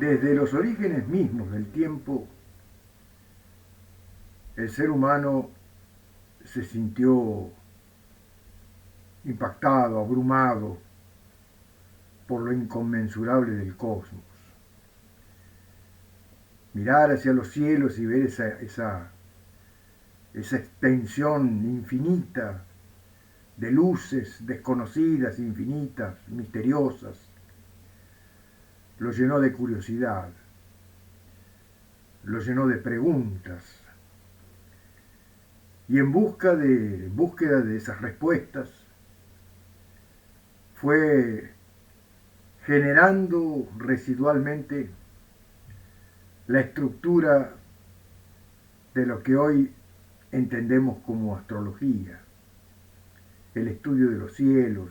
Desde los orígenes mismos del tiempo, el ser humano se sintió impactado, abrumado por lo inconmensurable del cosmos. Mirar hacia los cielos y ver esa extensión infinita de luces desconocidas, infinitas, misteriosas, lo llenó de curiosidad, lo llenó de preguntas. Y en búsqueda de esas respuestas, fue generando residualmente la estructura de lo que hoy entendemos como astrología, el estudio de los cielos,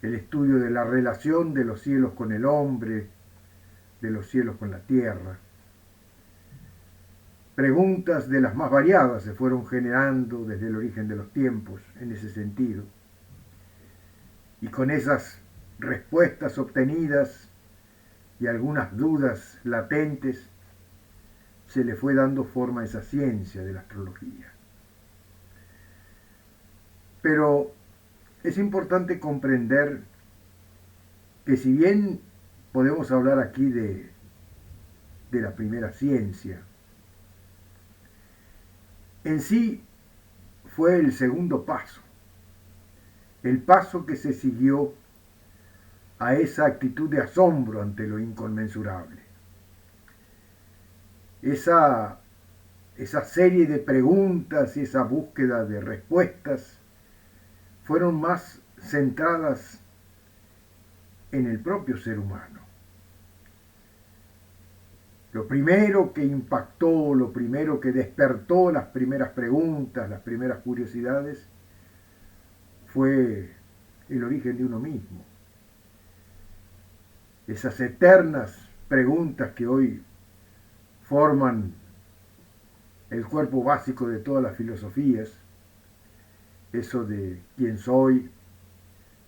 el estudio de la relación de los cielos con el hombre, de los cielos con la tierra. Preguntas de las más variadas se fueron generando desde el origen de los tiempos en ese sentido. Y con esas respuestas obtenidas y algunas dudas latentes, se le fue dando forma a esa ciencia de la astrología. Pero es importante comprender que si bien podemos hablar aquí de la primera ciencia, en sí fue el segundo paso, el paso que se siguió a esa actitud de asombro ante lo inconmensurable. Esa serie de preguntas y esa búsqueda de respuestas fueron más centradas en el propio ser humano. Lo primero que impactó, lo primero que despertó las primeras preguntas, las primeras curiosidades, fue el origen de uno mismo. Esas eternas preguntas que hoy forman el cuerpo básico de todas las filosofías, eso de quién soy,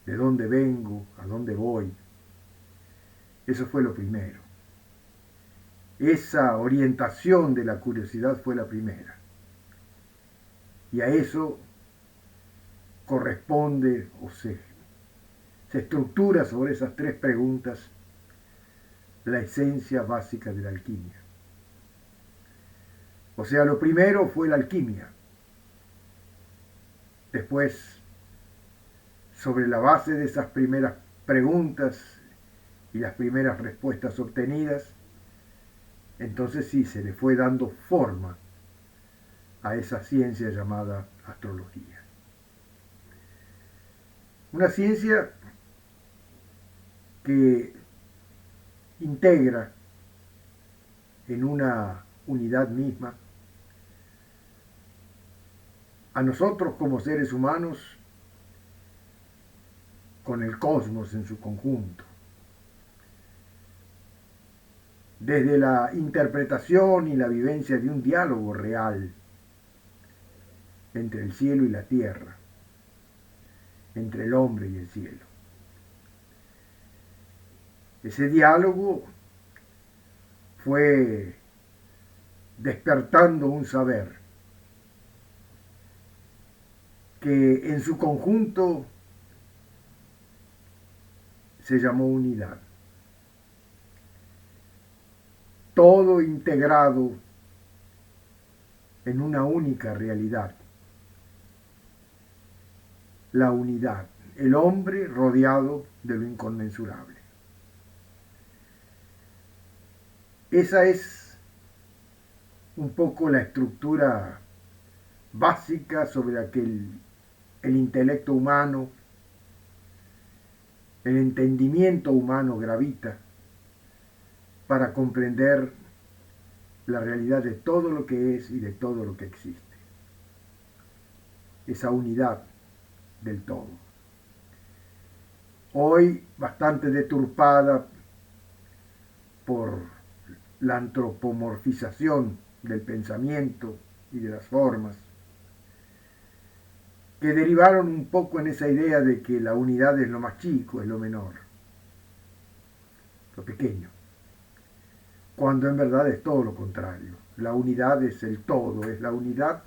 de dónde vengo, a dónde voy, eso fue lo primero. Esa orientación de la curiosidad fue la primera. Y a eso corresponde o se estructura sobre esas tres preguntas la esencia básica de la alquimia. O sea, lo primero fue la alquimia. Después, sobre la base de esas primeras preguntas y las primeras respuestas obtenidas, entonces sí se le fue dando forma a esa ciencia llamada astrología. Una ciencia que integra en una unidad misma a nosotros como seres humanos con el cosmos en su conjunto. Desde la interpretación y la vivencia de un diálogo real entre el cielo y la tierra, entre el hombre y el cielo. Ese diálogo fue despertando un saber que en su conjunto se llamó unidad. Todo integrado en una única realidad. La unidad, el hombre rodeado de lo inconmensurable. Esa es un poco la estructura básica sobre la que el intelecto humano, el entendimiento humano gravita para comprender la realidad de todo lo que es y de todo lo que existe. Esa unidad del todo. Hoy bastante deturpada por la antropomorfización del pensamiento y de las formas, que derivaron un poco en esa idea de que la unidad es lo más chico, es lo menor, lo pequeño, cuando en verdad es todo lo contrario. La unidad es el todo, es la unidad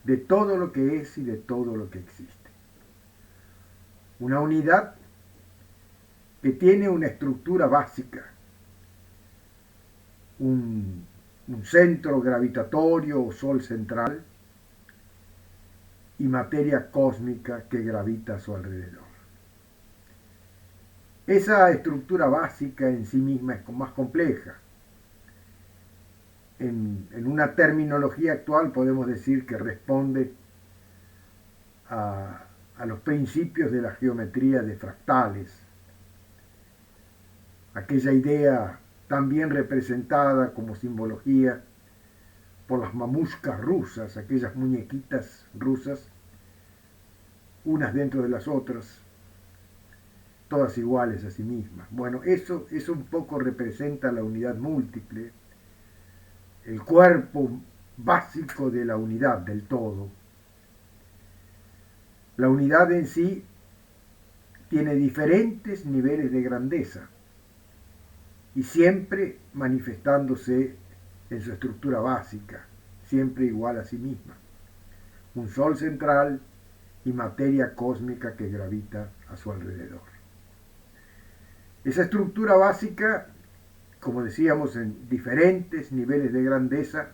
de todo lo que es y de todo lo que existe. Una unidad que tiene una estructura básica, un centro gravitatorio o sol central y materia cósmica que gravita a su alrededor. Esa estructura básica en sí misma es más compleja. En una terminología actual podemos decir que responde a los principios de la geometría de fractales, aquella idea tan bien representada como simbología por las mamushkas rusas, aquellas muñequitas rusas, unas dentro de las otras, todas iguales a sí mismas. Bueno, eso un poco representa la unidad múltiple, el cuerpo básico de la unidad, del todo. La unidad en sí tiene diferentes niveles de grandeza y siempre manifestándose en su estructura básica, siempre igual a sí misma. Un sol central y materia cósmica que gravita a su alrededor. Esa estructura básica, como decíamos, en diferentes niveles de grandeza,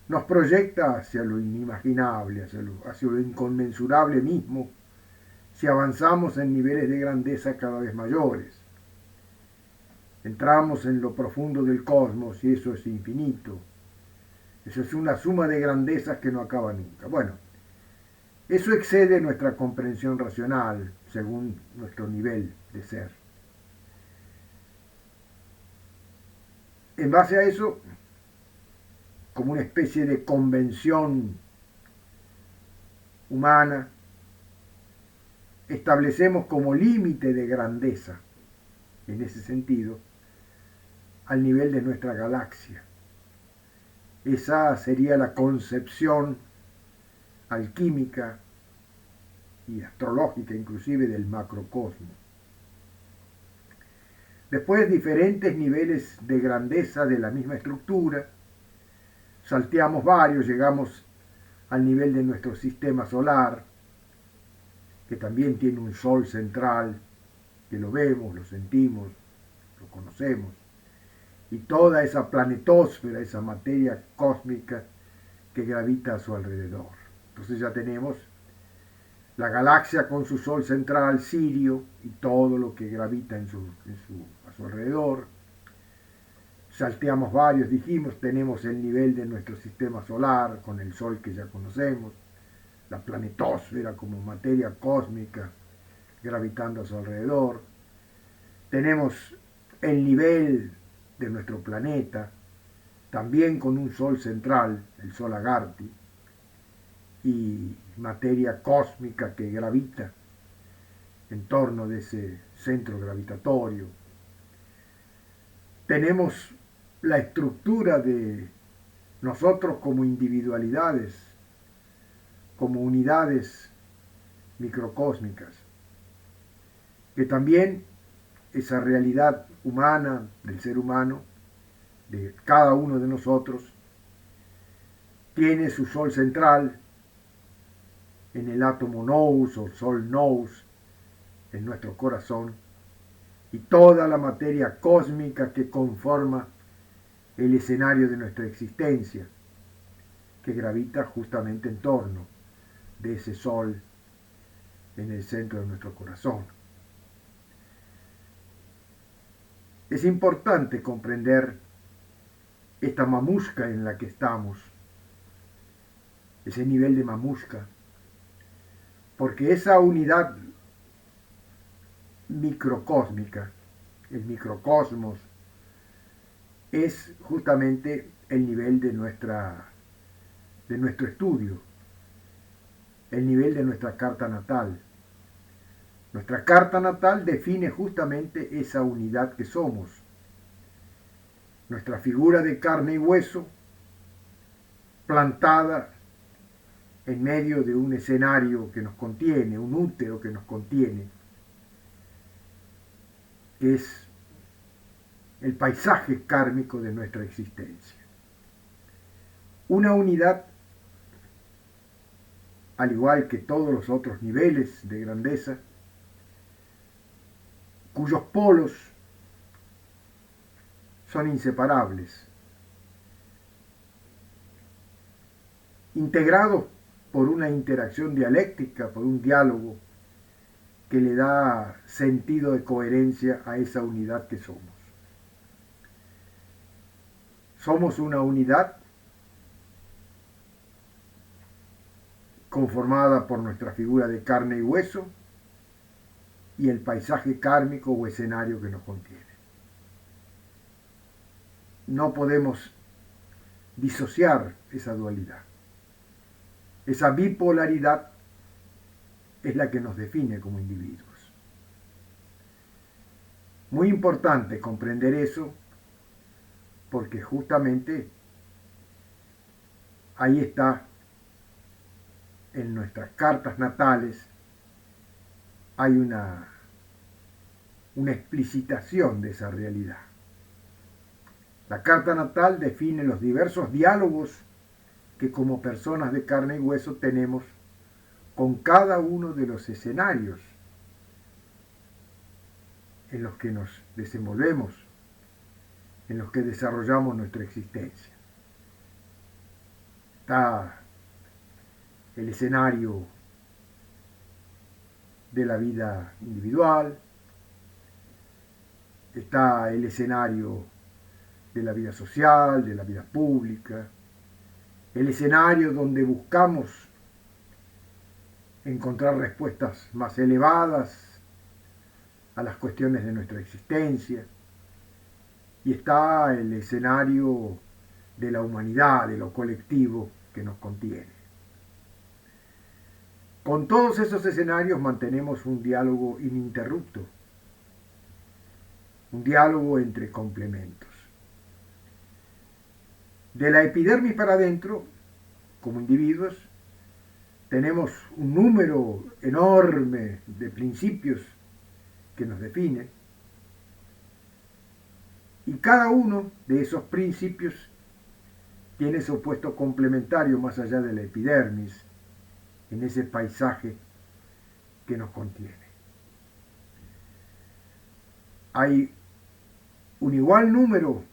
nos proyecta hacia lo inimaginable, hacia lo inconmensurable mismo, si avanzamos en niveles de grandeza cada vez mayores. Entramos en lo profundo del cosmos y eso es infinito. Eso es una suma de grandezas que no acaba nunca. Bueno, eso excede nuestra comprensión racional según nuestro nivel de ser. En base a eso, como una especie de convención humana, establecemos como límite de grandeza, en ese sentido, al nivel de nuestra galaxia. Esa sería la concepción alquímica y astrológica inclusive del macrocosmos. Después, diferentes niveles de grandeza de la misma estructura, salteamos varios, llegamos al nivel de nuestro sistema solar, que también tiene un sol central, que lo vemos, lo sentimos, lo conocemos, y toda esa planetosfera, esa materia cósmica que gravita a su alrededor. Entonces ya tenemos la galaxia con su sol central, Sirio, y todo lo que gravita a su alrededor. Salteamos varios, dijimos, tenemos el nivel de nuestro sistema solar, con el sol que ya conocemos, la planetosfera como materia cósmica gravitando a su alrededor. Tenemos el nivel de nuestro planeta, también con un sol central, el sol Agarte, y materia cósmica que gravita en torno de ese centro gravitatorio. Tenemos la estructura de nosotros como individualidades, como unidades microcósmicas, que también esa realidad humana, del ser humano, de cada uno de nosotros, tiene su sol central en el átomo nous o sol nous, en nuestro corazón, y toda la materia cósmica que conforma el escenario de nuestra existencia, que gravita justamente en torno de ese sol en el centro de nuestro corazón. Es importante comprender esta mamushka en la que estamos, ese nivel de mamushka, porque esa unidad microcósmica, el microcosmos, es justamente el nivel de nuestro estudio, el nivel de nuestra carta natal. Nuestra carta natal define justamente esa unidad que somos. nuestra figura de carne y hueso plantada en medio de un escenario que nos contiene, un útero que nos contiene, que es el paisaje kármico de nuestra existencia. Una unidad, al igual que todos los otros niveles de grandeza, cuyos polos son inseparables, integrados por una interacción dialéctica, por un diálogo que le da sentido de coherencia a esa unidad que somos. Somos una unidad conformada por nuestra figura de carne y hueso y el paisaje kármico o escenario que nos contiene. No podemos disociar esa dualidad. Esa bipolaridad es la que nos define como individuos. Muy importante comprender eso porque justamente ahí está, en nuestras cartas natales, hay una explicitación de esa realidad. La carta natal define los diversos diálogos que como personas de carne y hueso tenemos con cada uno de los escenarios en los que nos desenvolvemos, en los que desarrollamos nuestra existencia. Está el escenario de la vida individual, está el escenario de la vida social, de la vida pública, el escenario donde buscamos encontrar respuestas más elevadas a las cuestiones de nuestra existencia, y está el escenario de la humanidad, de lo colectivo que nos contiene. Con todos esos escenarios mantenemos un diálogo ininterrupto, un diálogo entre complementos. De la epidermis para adentro, como individuos, tenemos un número enorme de principios que nos definen, y cada uno de esos principios tiene su puesto complementario más allá de la epidermis, en ese paisaje que nos contiene. Hay un igual número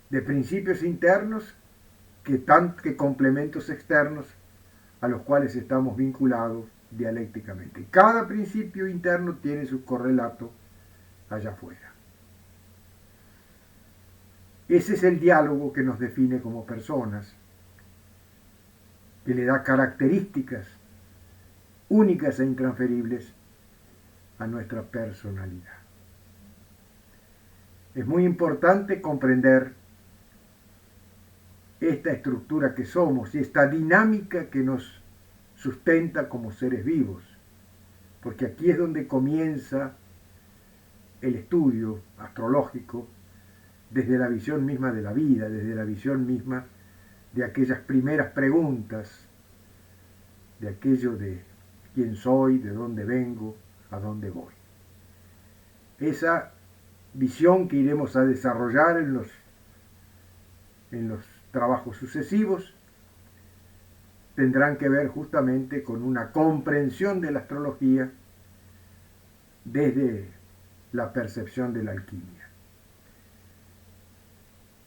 de principios internos que complementos externos a los cuales estamos vinculados dialécticamente. Cada principio interno tiene su correlato allá afuera. Ese es el diálogo que nos define como personas, que le da características únicas e intransferibles a nuestra personalidad. Es muy importante comprender esta estructura que somos y esta dinámica que nos sustenta como seres vivos, porque aquí es donde comienza el estudio astrológico desde la visión misma de la vida, desde la visión misma de aquellas primeras preguntas, de aquello de quién soy, de dónde vengo, a dónde voy. Esa visión que iremos a desarrollar en los trabajos sucesivos tendrán que ver justamente con una comprensión de la astrología desde la percepción de la alquimia.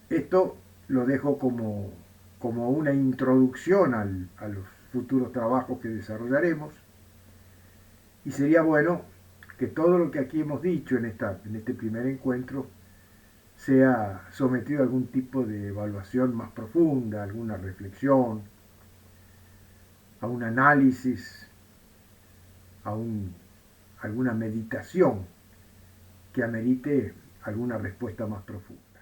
Esto lo dejo como una introducción a los futuros trabajos que desarrollaremos, y sería bueno que todo lo que aquí hemos dicho en este primer encuentro sea sometido a algún tipo de evaluación más profunda, alguna reflexión, a un análisis, a alguna meditación que amerite alguna respuesta más profunda.